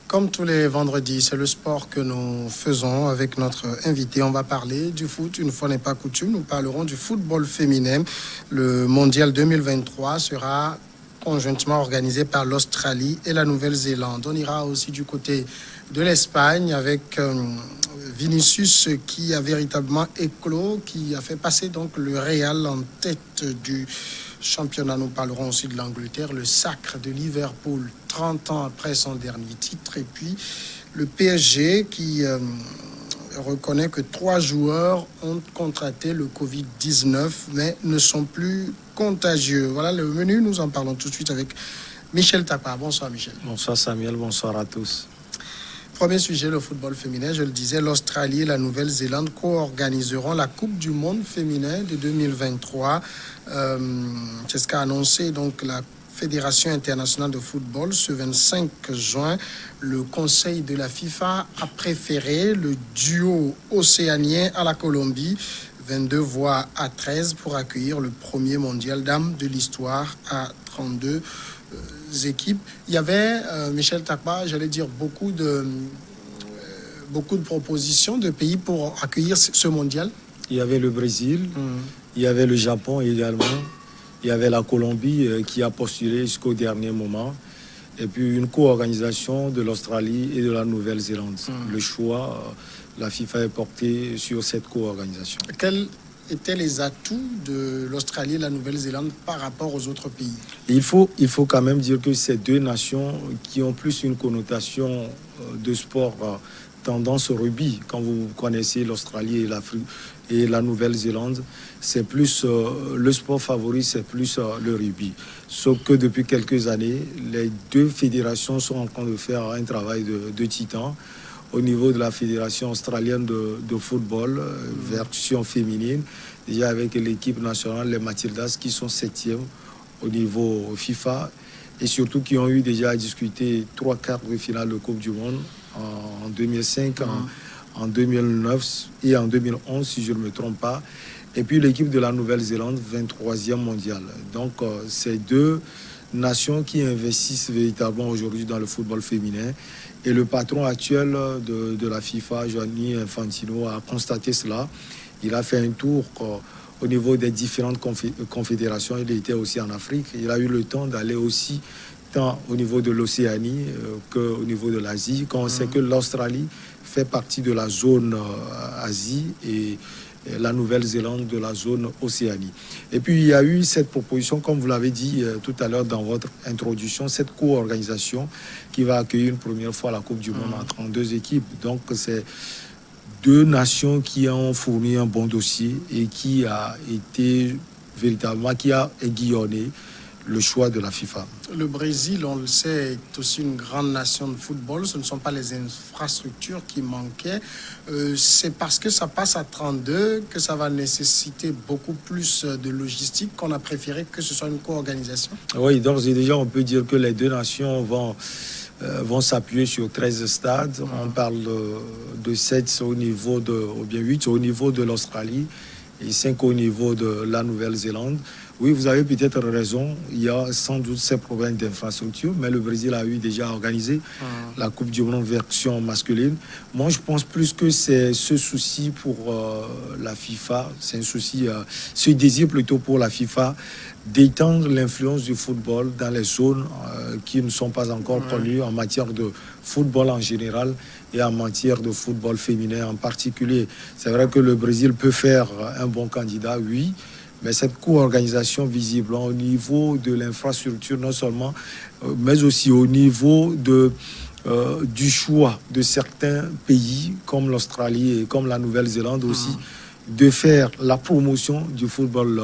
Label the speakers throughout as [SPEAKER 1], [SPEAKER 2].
[SPEAKER 1] Comme tous les vendredis, c'est le sport que nous faisons avec notre invité. On va parler du foot. Une fois n'est pas coutume, nous parlerons du football féminin. Le mondial 2023 sera conjointement organisé par l'Australie et la Nouvelle-Zélande. On ira aussi du côté de l'Espagne avec Vinicius qui a véritablement éclos, qui a fait passer donc le Real en tête du championnat. Nous parlerons aussi de l'Angleterre, le sacre de Liverpool 30 ans après son dernier titre, et puis le PSG qui reconnaît que 3 joueurs ont contracté le Covid-19 mais ne sont plus contagieux. Voilà le menu, nous en parlons tout de suite avec Michel Takpa. Bonsoir Michel.
[SPEAKER 2] Bonsoir Samuel, bonsoir à tous.
[SPEAKER 1] Premier sujet, le football féminin. Je le disais, l'Australie et la Nouvelle-Zélande co-organiseront la Coupe du Monde féminin de 2023. C'est ce qu'a annoncé donc la Fédération internationale de football ce 25 juin. Le Conseil de la FIFA a préféré le duo océanien à la Colombie. 22 voix à 13 pour accueillir le premier mondial dames de l'histoire à 32 équipes. Il y avait, Michel Takpa, j'allais dire, beaucoup de propositions de pays pour accueillir ce mondial.
[SPEAKER 2] Il y avait le Brésil, il y avait le Japon également, il y avait la Colombie qui a postulé jusqu'au dernier moment, et puis une co-organisation de l'Australie et de la Nouvelle-Zélande. Le choix, la FIFA est portée sur cette co-organisation.
[SPEAKER 1] Quels étaient les atouts de l'Australie et la Nouvelle-Zélande par rapport aux autres pays?
[SPEAKER 2] Il faut quand même dire que ces deux nations qui ont plus une connotation de sport tendance au rugby, quand vous connaissez l'Australie et la Nouvelle-Zélande, c'est plus le sport favori, c'est plus le rugby. Sauf que depuis quelques années, les deux fédérations sont en train de faire un travail de titan. Au niveau de la Fédération australienne de football, version féminine, déjà avec l'équipe nationale, les Matildas, qui sont 7e au niveau FIFA, et surtout qui ont eu déjà à discuter 3 quarts de finale de Coupe du Monde en 2005, en 2009 et en 2011, si je ne me trompe pas. Et puis l'équipe de la Nouvelle-Zélande, 23e mondiale. Donc, ces deux nations qui investissent véritablement aujourd'hui dans le football féminin. Et le patron actuel de la FIFA, Gianni Infantino, a constaté cela. Il a fait un tour au niveau des différentes confédérations. Il était aussi en Afrique. Il a eu le temps d'aller aussi tant au niveau de l'Océanie qu'au niveau de l'Asie. Quand on sait que l'Australie fait partie de la zone Asie et la Nouvelle-Zélande de la zone Océanie. Et puis il y a eu cette proposition, comme vous l'avez dit tout à l'heure dans votre introduction, cette co-organisation qui va accueillir une première fois la Coupe du Monde en 32 équipes. Donc c'est deux nations qui ont fourni un bon dossier et qui a été véritablement, qui a aiguillonné le choix de la FIFA.
[SPEAKER 1] Le Brésil, on le sait, est aussi une grande nation de football. Ce ne sont pas les infrastructures qui manquaient. C'est parce que ça passe à 32 que ça va nécessiter beaucoup plus de logistique qu'on a préféré que ce soit une co-organisation.
[SPEAKER 2] Oui, d'ores et déjà, on peut dire que les deux nations vont s'appuyer sur 13 stades. On parle de 7 au niveau ou bien 8 au niveau de l'Australie et 5 au niveau de la Nouvelle-Zélande. Oui, vous avez peut-être raison. Il y a sans doute ces problèmes d'infrastructure, mais le Brésil a eu déjà organisé la Coupe du Monde version masculine. Moi, je pense plus que c'est ce souci pour la FIFA, c'est un souci, ce désir plutôt pour la FIFA d'étendre l'influence du football dans les zones qui ne sont pas encore connues en matière de football en général et en matière de football féminin en particulier. C'est vrai que le Brésil peut faire un bon candidat, oui, mais cette co-organisation, visiblement, au niveau de l'infrastructure, non seulement, mais aussi au niveau du choix de certains pays, comme l'Australie et comme la Nouvelle-Zélande aussi, de faire la promotion du football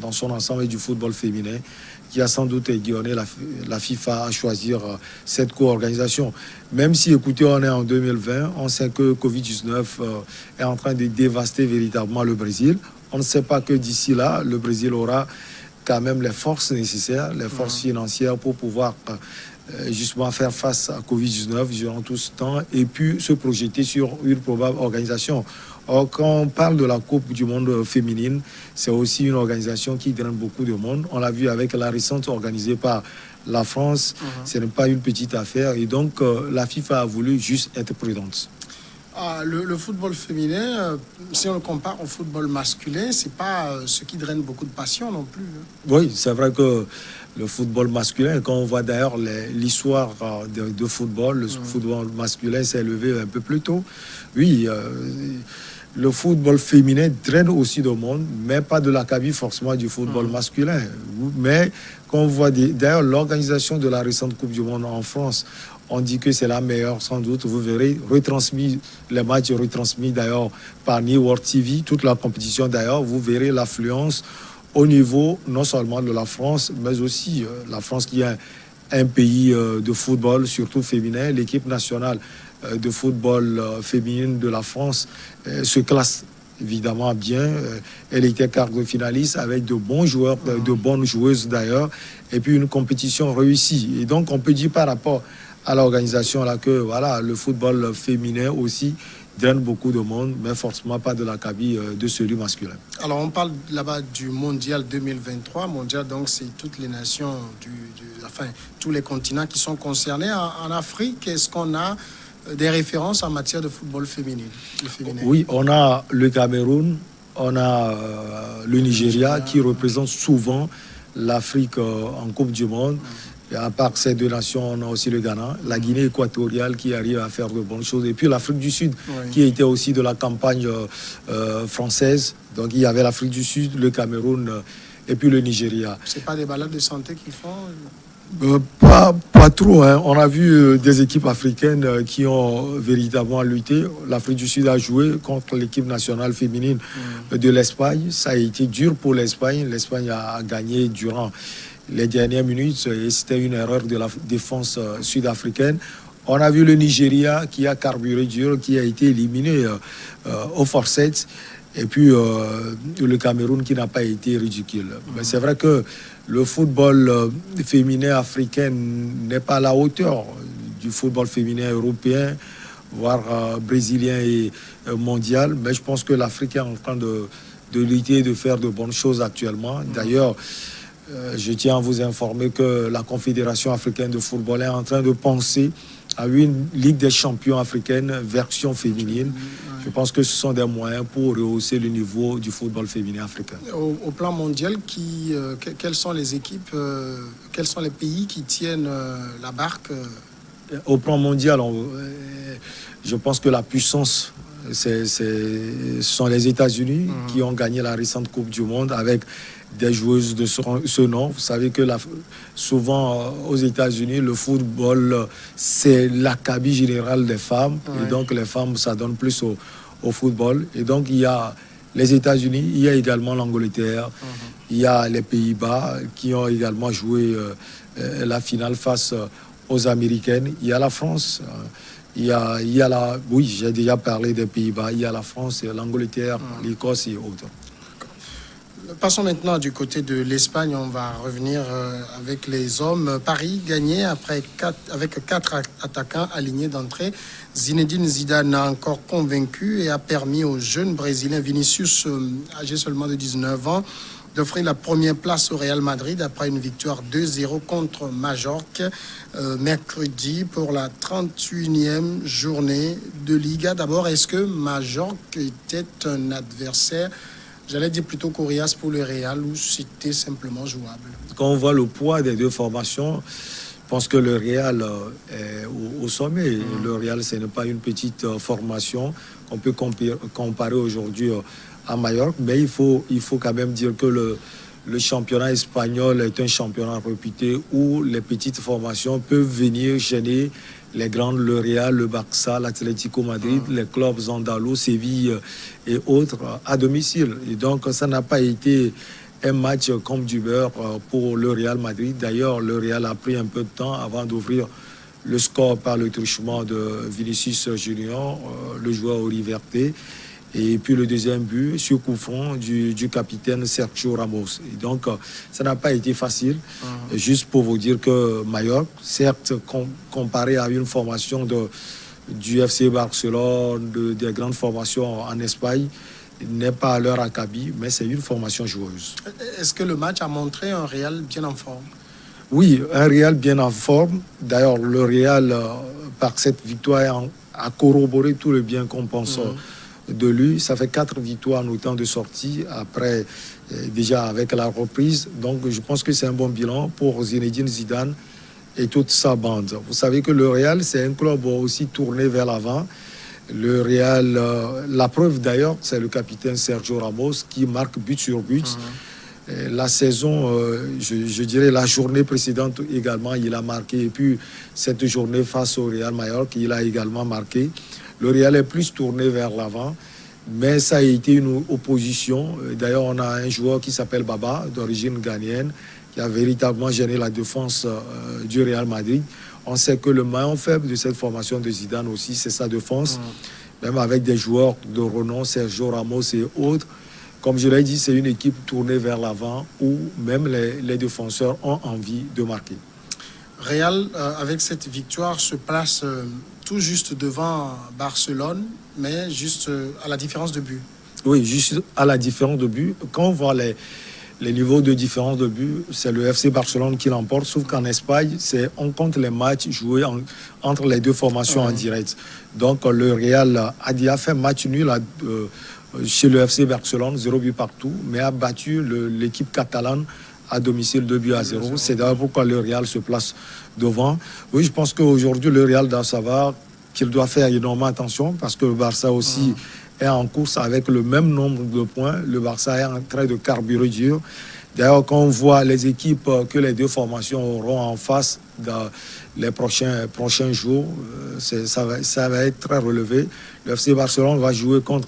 [SPEAKER 2] dans son ensemble et du football féminin, qui a sans doute aiguillonné la FIFA à choisir cette co-organisation. Même si, écoutez, on est en 2020, on sait que Covid-19 est en train de dévaster véritablement le Brésil. On ne sait pas que d'ici là, le Brésil aura quand même les forces nécessaires, les forces financières pour pouvoir justement faire face à Covid-19 durant tout ce temps et puis se projeter sur une probable organisation. Or, quand on parle de la Coupe du Monde féminine, c'est aussi une organisation qui draine beaucoup de monde. On l'a vu avec la récente organisée par la France, ce n'est pas une petite affaire. Et donc, la FIFA a voulu juste être prudente.
[SPEAKER 1] Le football féminin, si on le compare au football masculin, c'est pas ce qui draine beaucoup de passion non plus.
[SPEAKER 2] Oui, c'est vrai que le football masculin, quand on voit d'ailleurs l'histoire de football, le football masculin s'est élevé un peu plus tôt. Oui, le football féminin draine aussi de monde, mais pas de l'acabit forcément du football masculin. Mais quand on voit d'ailleurs l'organisation de la récente Coupe du Monde en France, on dit que c'est la meilleure sans doute. Vous verrez, les matchs retransmis d'ailleurs par New World TV, toute la compétition d'ailleurs, vous verrez l'affluence au niveau non seulement de la France, mais aussi la France qui est un pays de football, surtout féminin. L'équipe nationale de football féminine de la France se classe évidemment bien. Elle était quart de finaliste avec de bons joueurs, de bonnes joueuses d'ailleurs, et puis une compétition réussie. Et donc on peut dire par rapport à l'organisation là que voilà, le football féminin aussi draine beaucoup de monde, mais forcément pas de l'acabit de celui masculin.
[SPEAKER 1] Alors on parle là-bas du Mondial 2023. Mondial, donc c'est toutes les nations, enfin tous les continents qui sont concernés. En Afrique, est-ce qu'on a des références en matière de football féminin?
[SPEAKER 2] Oui, on a le Cameroun, on a le Nigeria qui représente souvent l'Afrique en Coupe du Monde. Et à part ces deux nations, on a aussi le Ghana, la Guinée équatoriale qui arrive à faire de bonnes choses. Et puis l'Afrique du Sud, qui était aussi de la campagne française. Donc il y avait l'Afrique du Sud, le Cameroun et puis le Nigeria.
[SPEAKER 1] C'est pas des balades de santé qu'ils font?
[SPEAKER 2] Pas trop. Hein. On a vu des équipes africaines qui ont véritablement lutté. L'Afrique du Sud a joué contre l'équipe nationale féminine de l'Espagne. Ça a été dur pour l'Espagne. L'Espagne a gagné durant les dernières minutes et c'était une erreur de la défense sud-africaine. On a vu le Nigeria qui a carburé dur, qui a été éliminé au forceps. Et puis le Cameroun qui n'a pas été ridicule. Mais c'est vrai que le football féminin africain n'est pas à la hauteur du football féminin européen, voire brésilien et mondial. Mais je pense que l'Afrique est en train de lutter, de faire de bonnes choses actuellement. D'ailleurs, je tiens à vous informer que la Confédération africaine de football est en train de penser à une Ligue des champions africaine version féminine. Je pense que ce sont des moyens pour rehausser le niveau du football féminin africain.
[SPEAKER 1] Au plan mondial, quelles sont les équipes, quels sont les pays qui tiennent la barque?
[SPEAKER 2] Au plan mondial, je pense que la puissance, ce sont les États-Unis qui ont gagné la récente Coupe du Monde avec des joueuses de ce nom. Vous savez que souvent aux États-Unis, le football, c'est l'acabit général des femmes. Et donc les femmes s'adonnent plus au football. Et donc il y a les États-Unis, il y a également l'Angleterre, il y a les Pays-Bas qui ont également joué la finale face aux Américaines. Il y a la France. Oui, j'ai déjà parlé des Pays-Bas. Il y a la France, l'Angleterre, l'Écosse et autres.
[SPEAKER 1] Passons maintenant du côté de l'Espagne. On va revenir avec les hommes. Paris gagné avec 4 attaquants alignés d'entrée. Zinedine Zidane a encore convaincu et a permis au jeune Brésilien Vinicius, âgé seulement de 19 ans, d'offrir la première place au Real Madrid après une victoire 2-0 contre Majorque mercredi pour la 31e journée de Liga. D'abord, est-ce que Majorque était un adversaire, j'allais dire plutôt coriace pour le Real, ou c'était simplement jouable?
[SPEAKER 2] Quand on voit le poids des deux formations, je pense que le Real est au sommet. Le Real, ce n'est pas une petite formation qu'on peut comparer aujourd'hui à Majorque, mais il faut quand même dire que le championnat espagnol est un championnat réputé où les petites formations peuvent venir gêner les grandes, le Real, le Barça, l'Atlético Madrid, les clubs andalous, Séville et autres à domicile. Et donc ça n'a pas été un match comme du beurre pour le Real Madrid. D'ailleurs, le Real a pris un peu de temps avant d'ouvrir le score par le truchement de Vinicius Junior, le joueur au Riverté. Et puis le deuxième but sur coup franc du capitaine Sergio Ramos. Et donc, ça n'a pas été facile. Juste pour vous dire que Majorque, certes, comparé à une formation du FC Barcelone, des grandes formations en Espagne, n'est pas à leur acabit, mais c'est une formation joueuse.
[SPEAKER 1] Est-ce que le match a montré un Real bien en forme?
[SPEAKER 2] Oui, un Real bien en forme. D'ailleurs, le Real, par cette victoire, a corroboré tout le bien qu'on pense de lui. Ça fait 4 victoires en autant de sorties, après déjà avec la reprise. Donc, je pense que c'est un bon bilan pour Zinedine Zidane et toute sa bande. Vous savez que le Real, c'est un club aussi tourné vers l'avant. Le Real, la preuve d'ailleurs, c'est le capitaine Sergio Ramos qui marque but sur but. La saison, je dirais la journée précédente également, il a marqué. Et puis cette journée face au Real Mallorca, il a également marqué. Le Real est plus tourné vers l'avant, mais ça a été une opposition. D'ailleurs, on a un joueur qui s'appelle Baba, d'origine ghanéenne, qui a véritablement gêné la défense du Real Madrid. On sait que le maillon faible de cette formation de Zidane aussi, c'est sa défense. Même avec des joueurs de renom, Sergio Ramos et autres. Comme je l'ai dit, c'est une équipe tournée vers l'avant où même les défenseurs ont envie de marquer.
[SPEAKER 1] Real, avec cette victoire, se place tout juste devant Barcelone, mais juste à la différence de but.
[SPEAKER 2] Oui, juste à la différence de but. Quand on voit les niveaux de différence de but, c'est le FC Barcelone qui l'emporte, sauf qu'en Espagne, on compte les matchs joués entre les deux formations en direct. Donc le Real a déjà fait match nul chez le FC Barcelone, 0 but partout, mais a battu l'équipe catalane à domicile 2-0. C'est d'ailleurs pourquoi le Real se place devant. Oui, je pense qu'aujourd'hui, le Real doit savoir qu'il doit faire énormément attention parce que le Barça aussi est en course avec le même nombre de points. Le Barça est en train de carburer dur. D'ailleurs, quand on voit les équipes que les deux formations auront en face dans les prochains jours, ça va être très relevé. Le FC Barcelone va jouer contre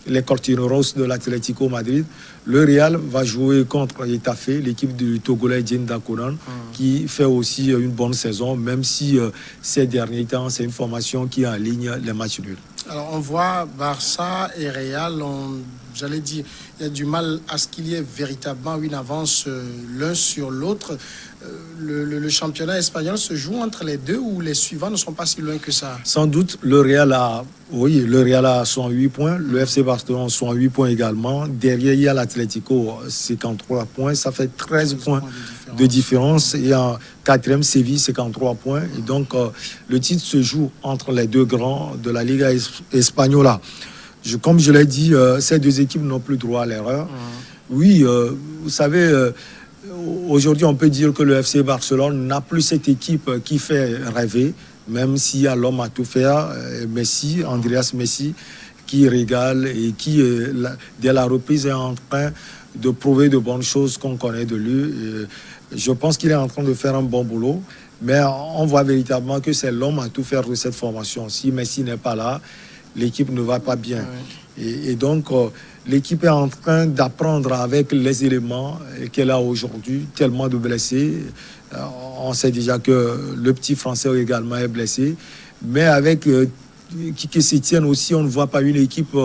[SPEAKER 2] les Cortineros de l'Atlético Madrid. Le Real va jouer contre Getafe, l'équipe du Togolais Djinda Konan, qui fait aussi une bonne saison, même si ces derniers temps, c'est une formation qui est en ligne les matchs nuls.
[SPEAKER 1] Alors, on voit Barça et Real, j'allais dire, il y a du mal à ce qu'il y ait véritablement une avance l'un sur l'autre. Le championnat espagnol se joue entre les deux ou les suivants ne sont pas si loin que ça?
[SPEAKER 2] Sans doute, le Real a 108 points, le FC Barcelone 108 points également. Derrière, il y a l'Atlético, 53 points, ça fait 13 points de différence. Et en quatrième, Séville, 53 points. Et donc, le titre se joue entre les deux grands de la Liga Espagnola. Comme je l'ai dit, ces deux équipes n'ont plus droit à l'erreur. Oui, vous savez, aujourd'hui, on peut dire que le FC Barcelone n'a plus cette équipe qui fait rêver, même s'il y a l'homme à tout faire, Messi, Andreas Messi, qui régale et qui, dès la reprise, est en train de prouver de bonnes choses qu'on connaît de lui. Et je pense qu'il est en train de faire un bon boulot, mais on voit véritablement que c'est l'homme à tout faire de cette formation. Si Messi n'est pas là, l'équipe ne va pas bien. Et donc, l'équipe est en train d'apprendre avec les éléments qu'elle a aujourd'hui, tellement de blessés. On sait déjà que le petit Français également est blessé. Mais avec Kike Setien aussi, on ne voit pas une équipe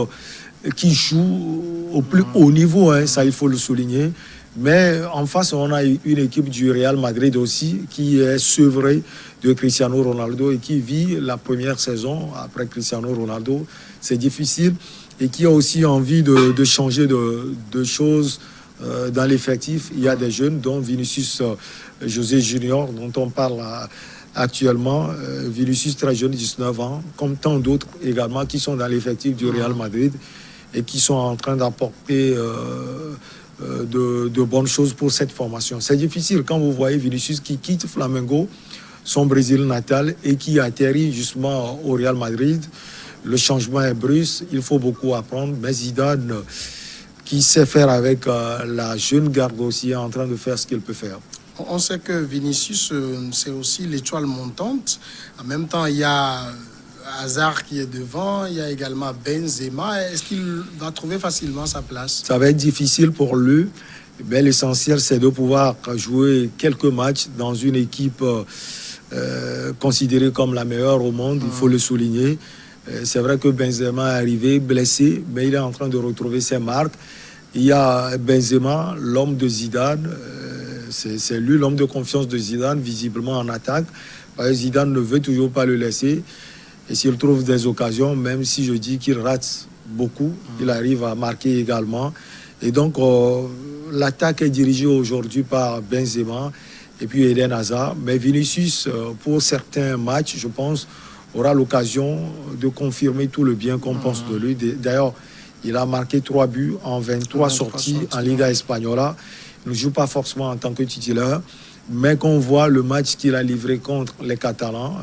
[SPEAKER 2] qui joue au plus haut niveau, ça il faut le souligner. Mais en face, on a une équipe du Real Madrid aussi qui est sevrée de Cristiano Ronaldo et qui vit la première saison après Cristiano Ronaldo. C'est difficile et qui a aussi envie de changer de choses dans l'effectif. Il y a des jeunes, dont Vinicius José Junior, dont on parle actuellement. Vinicius, très jeune, 19 ans, comme tant d'autres également qui sont dans l'effectif du Real Madrid et qui sont en train d'apporter de bonnes choses pour cette formation. C'est difficile quand vous voyez Vinicius qui quitte Flamengo, son Brésil natal, et qui atterrit justement au Real Madrid. Le changement est brusque, il faut beaucoup apprendre, mais Zidane, qui sait faire avec la jeune garde aussi, est en train de faire ce qu'il peut faire.
[SPEAKER 1] On sait que Vinicius, c'est aussi l'étoile montante. En même temps, il y a Hazard qui est devant, il y a également Benzema. Est-ce qu'il va trouver facilement sa place?
[SPEAKER 2] Ça va être difficile pour lui, mais l'essentiel, c'est de pouvoir jouer quelques matchs dans une équipe considérée comme la meilleure au monde, il faut le souligner. C'est vrai que Benzema est arrivé blessé, mais il est en train de retrouver ses marques. Il y a Benzema, l'homme de Zidane. C'est lui l'homme de confiance de Zidane, visiblement en attaque. Zidane ne veut toujours pas le laisser. Et s'il trouve des occasions, même si je dis qu'il rate beaucoup, il arrive à marquer également. Et donc, l'attaque est dirigée aujourd'hui par Benzema. et puis Eden Hazard. Mais Vinicius, pour certains matchs, je pense, aura l'occasion de confirmer tout le bien qu'on pense de lui. D'ailleurs, il a marqué 3 buts en 23 sorties en Liga Española. Il ne joue pas forcément en tant que titulaire, mais qu'on voit le match qu'il a livré contre les Catalans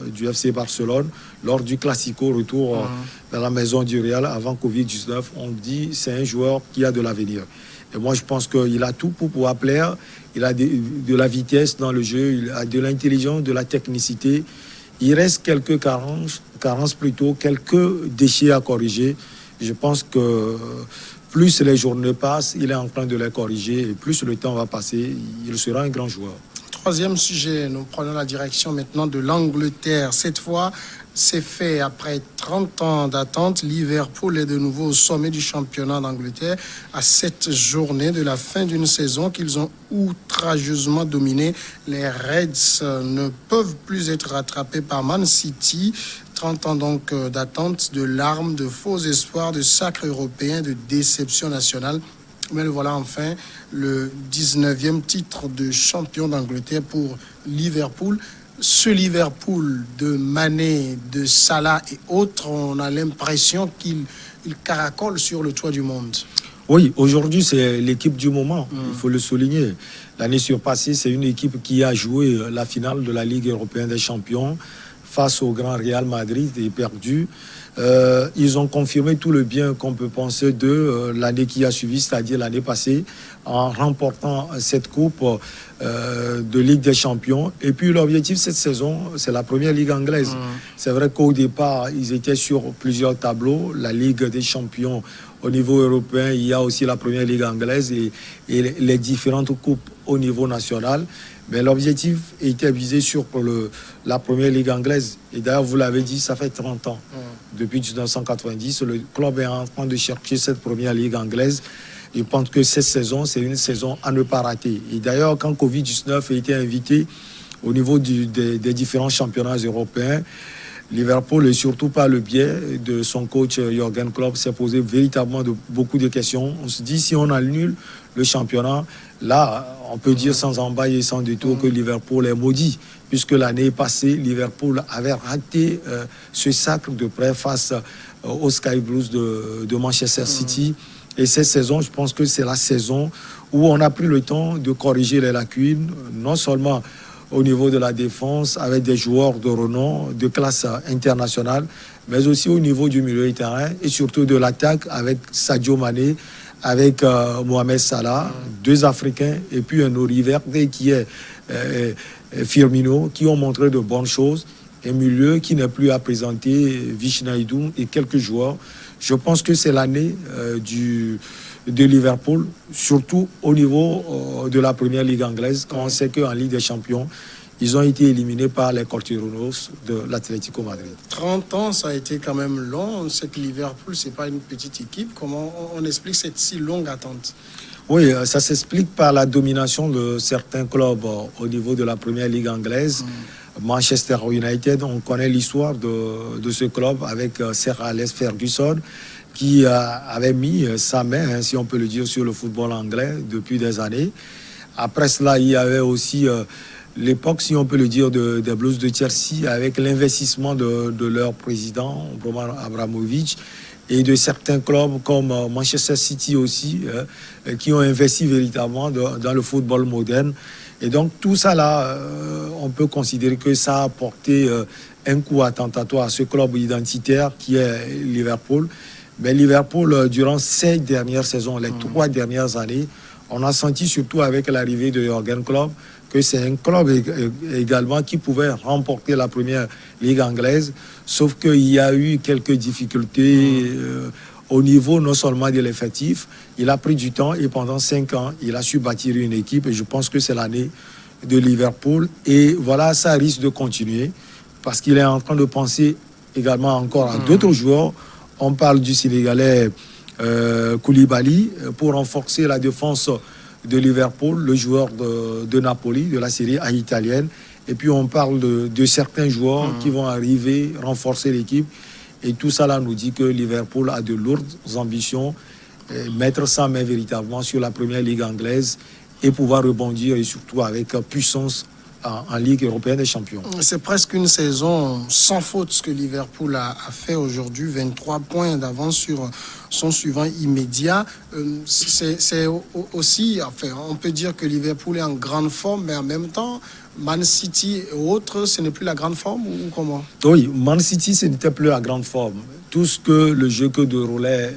[SPEAKER 2] du FC Barcelone lors du Classico retour dans la maison du Real avant Covid-19, on dit c'est un joueur qui a de l'avenir. Et moi, je pense qu'il a tout pour pouvoir plaire. Il a de la vitesse dans le jeu, il a de l'intelligence, de la technicité. Il reste quelques carences plutôt, quelques déchets à corriger. Je pense que plus les journées passent, il est en train de les corriger et plus le temps va passer, il sera un grand joueur.
[SPEAKER 1] Troisième sujet, nous prenons la direction maintenant de l'Angleterre. Cette fois, c'est fait après 30 ans d'attente. Liverpool est de nouveau au sommet du championnat d'Angleterre à 7 journées de la fin d'une saison qu'ils ont outrageusement dominée. Les Reds ne peuvent plus être rattrapés par Man City. 30 ans donc d'attente, de larmes, de faux espoirs, de sacre européen, de déception nationale. Mais le voilà enfin, le 19e titre de champion d'Angleterre pour Liverpool. Ce Liverpool de Mané, de Salah et autres, on a l'impression qu'il caracole sur le toit du monde.
[SPEAKER 2] Oui, aujourd'hui, c'est l'équipe du moment, il faut le souligner. L'année surpassée, c'est une équipe qui a joué la finale de la Ligue européenne des champions face au grand Real Madrid et perdu. Ils ont confirmé tout le bien qu'on peut penser d'eux l'année qui a suivi, c'est-à-dire l'année passée, en remportant cette coupe de Ligue des Champions. Et puis l'objectif cette saison, c'est la première Ligue anglaise. C'est vrai qu'au départ, ils étaient sur plusieurs tableaux. La Ligue des Champions au niveau européen, il y a aussi la première Ligue anglaise et les différentes coupes au niveau national. Mais l'objectif était visé sur la première Ligue anglaise. Et d'ailleurs, vous l'avez dit, ça fait 30 ans. Depuis 1990, le club est en train de chercher cette première Ligue anglaise. Je pense que cette saison, c'est une saison à ne pas rater. Et d'ailleurs, quand Covid-19 a été invité au niveau des différents championnats européens, Liverpool, et surtout par le biais de son coach Jürgen Klopp, s'est posé véritablement beaucoup de questions. On se dit, si on annule le championnat, là, on peut dire sans embâille et sans détour que Liverpool est maudit, puisque l'année passée, Liverpool avait raté ce sacre de près face aux Sky Blues de Manchester City. Et cette saison, je pense que c'est la saison où on a pris le temps de corriger les lacunes, non seulement au niveau de la défense, avec des joueurs de renom, de classe internationale, mais aussi au niveau du milieu de terrain et surtout de l'attaque avec Sadio Mané, avec Mohamed Salah, 2 Africains, et puis un Oriverde qui est Firmino, qui ont montré de bonnes choses. Un milieu qui n'est plus à présenter, Wijnaldum et quelques joueurs. Je pense que c'est l'année de Liverpool, surtout au niveau de la première Ligue anglaise, quand on sait qu'en Ligue des Champions, ils ont été éliminés par les Cortironos de l'Atlético Madrid.
[SPEAKER 1] 30 ans, ça a été quand même long. On sait que Liverpool, ce n'est pas une petite équipe. Comment on explique cette si longue attente ?
[SPEAKER 2] Oui, ça s'explique par la domination de certains clubs au niveau de la première Ligue anglaise. Manchester United, on connaît l'histoire de ce club avec Sir Alex Ferguson, qui avait mis sa main, si on peut le dire, sur le football anglais depuis des années. Après cela, il y avait aussi l'époque, si on peut le dire, des Blues de Chelsea, avec l'investissement de leur président, Roman Abramovich, et de certains clubs comme Manchester City aussi, qui ont investi véritablement dans le football moderne. Et donc tout ça là, on peut considérer que ça a apporté un coup attentatoire à ce club identitaire qui est Liverpool. Mais Liverpool, durant ces dernières saisons, les 3 dernières années, on a senti surtout avec l'arrivée de Jürgen Klopp que c'est un club également qui pouvait remporter la première Ligue anglaise, sauf qu'il y a eu quelques difficultés au niveau non seulement de l'effectif. Il a pris du temps et pendant 5 ans, il a su bâtir une équipe et je pense que c'est l'année de Liverpool. Et voilà, ça risque de continuer parce qu'il est en train de penser également encore à d'autres joueurs. On parle du Sénégalais Koulibaly pour renforcer la défense de Liverpool, le joueur de Napoli, de la Série A italienne. Et puis on parle de certains joueurs qui vont arriver, renforcer l'équipe. Et tout ça là nous dit que Liverpool a de lourdes ambitions, mettre sa main véritablement sur la première Ligue anglaise et pouvoir rebondir et surtout avec puissance en Ligue européenne des champions.
[SPEAKER 1] C'est presque une saison sans faute ce que Liverpool a fait aujourd'hui, 23 points d'avance sur son suivant immédiat. C'est aussi, enfin, on peut dire que Liverpool est en grande forme, mais en même temps, Man City et autres, ce n'est plus la grande forme ou comment?
[SPEAKER 2] Oui, Man City, ce n'était plus la grande forme. Tout ce que le jeu que déroulait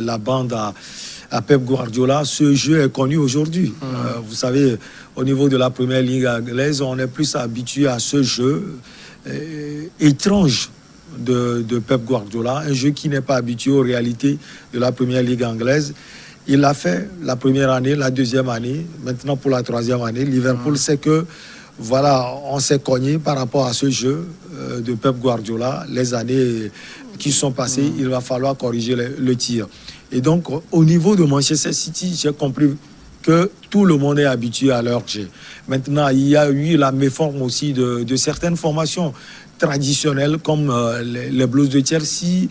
[SPEAKER 2] la bande à Pep Guardiola, ce jeu est connu aujourd'hui. Vous savez, au niveau de la première ligue anglaise, on est plus habitué à ce jeu étrange de Pep Guardiola, un jeu qui n'est pas habitué aux réalités de la première ligue anglaise. Il l'a fait la première année, la deuxième année, maintenant pour la troisième année. Liverpool sait que, voilà, on s'est cogné par rapport à ce jeu de Pep Guardiola. Les années qui sont passées, il va falloir corriger le tir. Et donc, au niveau de Manchester City, j'ai compris que tout le monde est habitué à leur jeu. Maintenant, il y a eu la méforme aussi de certaines formations traditionnelles comme les Blues de Chelsea,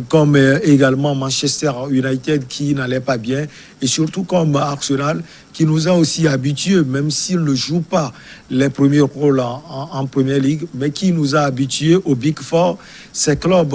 [SPEAKER 2] comme également Manchester United qui n'allait pas bien, et surtout comme Arsenal qui nous a aussi habitués, même s'il ne joue pas les premiers rôles en Premier League, mais qui nous a habitués au Big Four. Ces clubs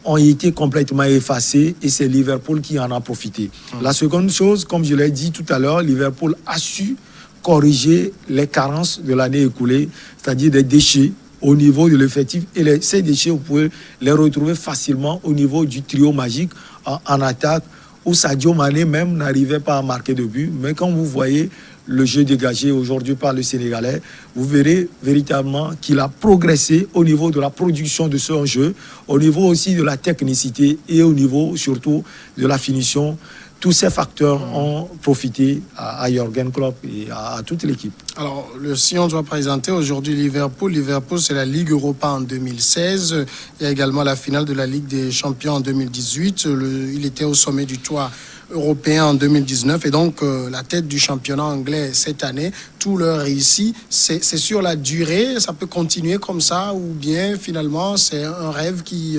[SPEAKER 2] ont été complètement effacés et c'est Liverpool qui en a profité. La seconde chose, comme je l'ai dit tout à l'heure, Liverpool a su corriger les carences de l'année écoulée, c'est-à-dire des déchets au niveau de l'effectif. Et ces déchets, vous pouvez les retrouver facilement au niveau du trio magique en attaque, où Sadio Mané même n'arrivait pas à marquer de but. Mais quand vous voyez le jeu dégagé aujourd'hui par le Sénégalais, vous verrez véritablement qu'il a progressé au niveau de la production de son jeu, au niveau aussi de la technicité et au niveau surtout de la finition. Tous ces facteurs ont profité à Jürgen Klopp et à toute l'équipe.
[SPEAKER 1] Alors, si on doit présenter aujourd'hui Liverpool, c'est la Ligue Europa en 2016. Il y a également la finale de la Ligue des Champions en 2018. Il était au sommet du toit européen en 2019 et donc la tête du championnat anglais cette année, tout leur réussit. C'est sur la durée, ça peut continuer comme ça ou bien finalement c'est un rêve qui,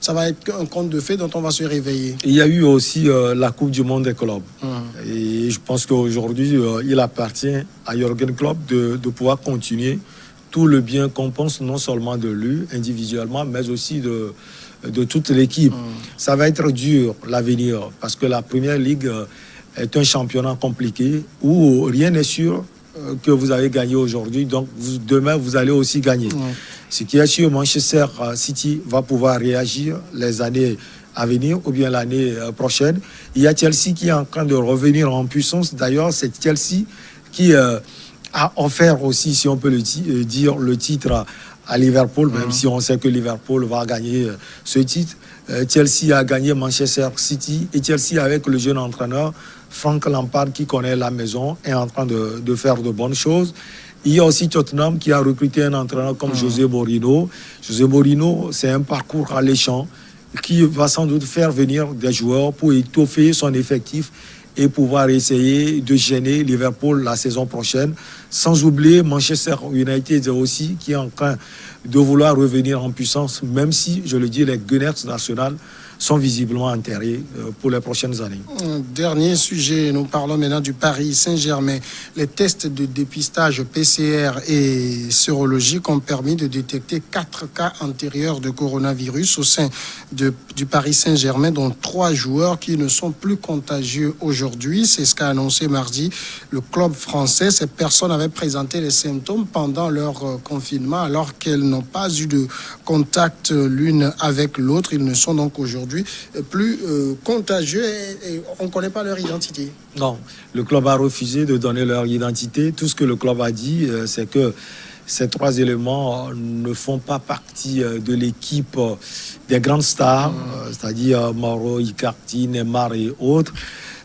[SPEAKER 1] ça va être un conte de fées dont on va se réveiller.
[SPEAKER 2] Il y a eu aussi la Coupe du Monde des clubs et je pense qu'aujourd'hui il appartient à Jürgen Klopp de pouvoir continuer tout le bien qu'on pense non seulement de lui individuellement mais aussi de toute l'équipe. Ça va être dur l'avenir parce que la première ligue est un championnat compliqué où rien n'est sûr que vous avez gagné aujourd'hui, donc demain vous allez aussi gagner. Ce qui est sûr, Manchester City va pouvoir réagir les années à venir ou bien l'année prochaine. Il y a Chelsea qui est en train de revenir en puissance. D'ailleurs, c'est Chelsea qui a offert aussi, si on peut le dire, le titre à Liverpool, même si on sait que Liverpool va gagner ce titre. Chelsea a gagné Manchester City et Chelsea avec le jeune entraîneur Frank Lampard qui connaît la maison est en train de faire de bonnes choses. Il y a aussi Tottenham qui a recruté un entraîneur comme José Mourinho. José Mourinho, c'est un parcours alléchant qui va sans doute faire venir des joueurs pour étoffer son effectif et pouvoir essayer de gêner Liverpool la saison prochaine. Sans oublier Manchester United aussi, qui est en train de vouloir revenir en puissance, même si, je le dis, les Gunners d'Arsenal sont visiblement enterrés pour les prochaines années.
[SPEAKER 1] Dernier sujet, nous parlons maintenant du Paris Saint-Germain. Les tests de dépistage PCR et sérologique ont permis de détecter 4 cas antérieurs de coronavirus au sein du Paris Saint-Germain, dont 3 joueurs qui ne sont plus contagieux aujourd'hui. C'est ce qu'a annoncé mardi le club français. Ces personnes avaient présenté les symptômes pendant leur confinement alors qu'elles n'ont pas eu de contact l'une avec l'autre. Ils ne sont donc aujourd'hui plus contagieux et on ne connaît pas leur identité.
[SPEAKER 2] Non, le club a refusé de donner leur identité. Tout ce que le club a dit, c'est que ces 3 éléments ne font pas partie de l'équipe des grandes stars, c'est-à-dire Mauro Icardi, Neymar et autres.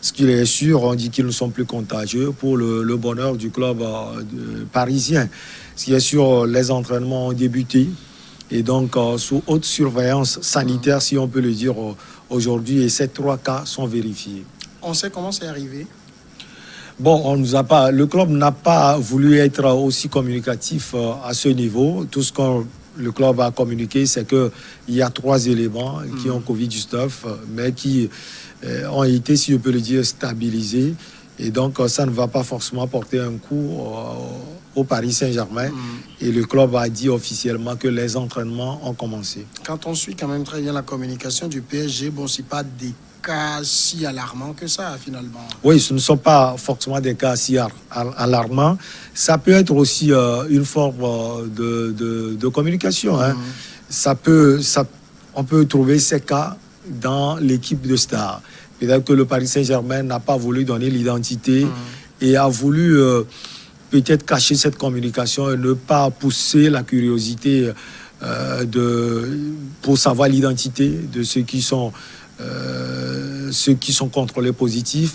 [SPEAKER 2] Ce qui est sûr, on dit qu'ils ne sont plus contagieux pour le bonheur du club parisien. Ce qui est sûr, les entraînements ont débuté. Et donc, sous haute surveillance sanitaire, si on peut le dire aujourd'hui, et ces 3 cas sont vérifiés.
[SPEAKER 1] On sait comment c'est arrivé?
[SPEAKER 2] Bon, on nous a pas. Le club n'a pas voulu être aussi communicatif à ce niveau. Tout ce que le club a communiqué, c'est qu'il y a 3 éléments qui ont Covid-19, mais qui ont été, si je peux le dire, stabilisés. Et donc, ça ne va pas forcément porter un coup au Paris Saint-Germain. Et le club a dit officiellement que les entraînements ont commencé.
[SPEAKER 1] Quand on suit quand même très bien la communication du PSG, bon, c'est pas des cas si alarmants que ça, finalement.
[SPEAKER 2] Oui, ce ne sont pas forcément des cas si alarmants. Ça peut être aussi une forme de communication. Hein. On peut trouver ces cas dans l'équipe de stars. Peut-être que le Paris Saint-Germain n'a pas voulu donner l'identité et a voulu peut-être cacher cette communication et ne pas pousser la curiosité pour savoir l'identité de ceux qui sont contrôlés positifs.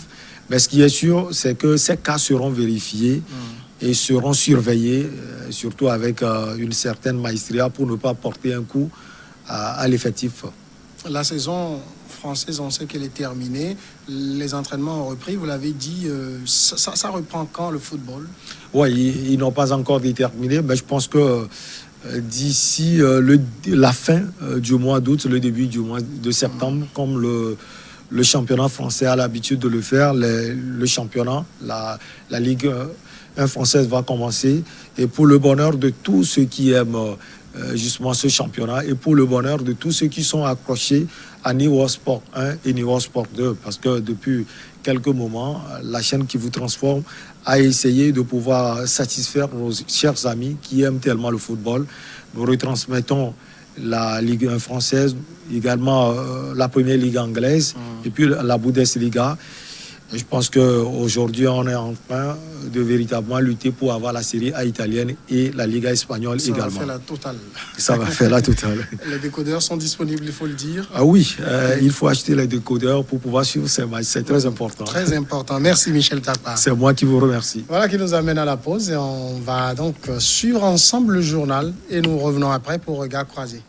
[SPEAKER 2] Mais ce qui est sûr, c'est que ces cas seront vérifiés et seront surveillés, surtout avec une certaine maestria pour ne pas porter un coup à l'effectif.
[SPEAKER 1] La saison française, on sait qu'elle est terminée. Les entraînements ont repris. Vous l'avez dit, ça reprend quand, le football?
[SPEAKER 2] Oui, ils n'ont pas encore déterminé, mais je pense que d'ici la fin du mois d'août, le début du mois de septembre, comme le championnat français a l'habitude de le faire, le championnat, la Ligue 1 française va commencer. Et pour le bonheur de tous ceux qui aiment justement ce championnat et pour le bonheur de tous ceux qui sont accrochés à Niveau Sport 1 et Niveau Sport 2, parce que depuis quelques moments, la chaîne qui vous transforme a essayé de pouvoir satisfaire nos chers amis qui aiment tellement le football. Nous retransmettons la Ligue 1 française, également la Première Ligue anglaise et puis la Bundesliga. Et je pense qu'aujourd'hui, on est en train de véritablement lutter pour avoir la Série A italienne et la Liga espagnole également. Ça va
[SPEAKER 1] faire la totale.
[SPEAKER 2] Ça va faire la totale.
[SPEAKER 1] Les décodeurs sont disponibles, il faut le dire.
[SPEAKER 2] Ah oui, il faut acheter les décodeurs pour pouvoir suivre ces matchs. C'est très important.
[SPEAKER 1] Très important. Merci Michel Tapa.
[SPEAKER 2] C'est moi qui vous remercie.
[SPEAKER 1] Voilà qui nous amène à la pause et on va donc suivre ensemble le journal et nous revenons après pour Regard Croisé.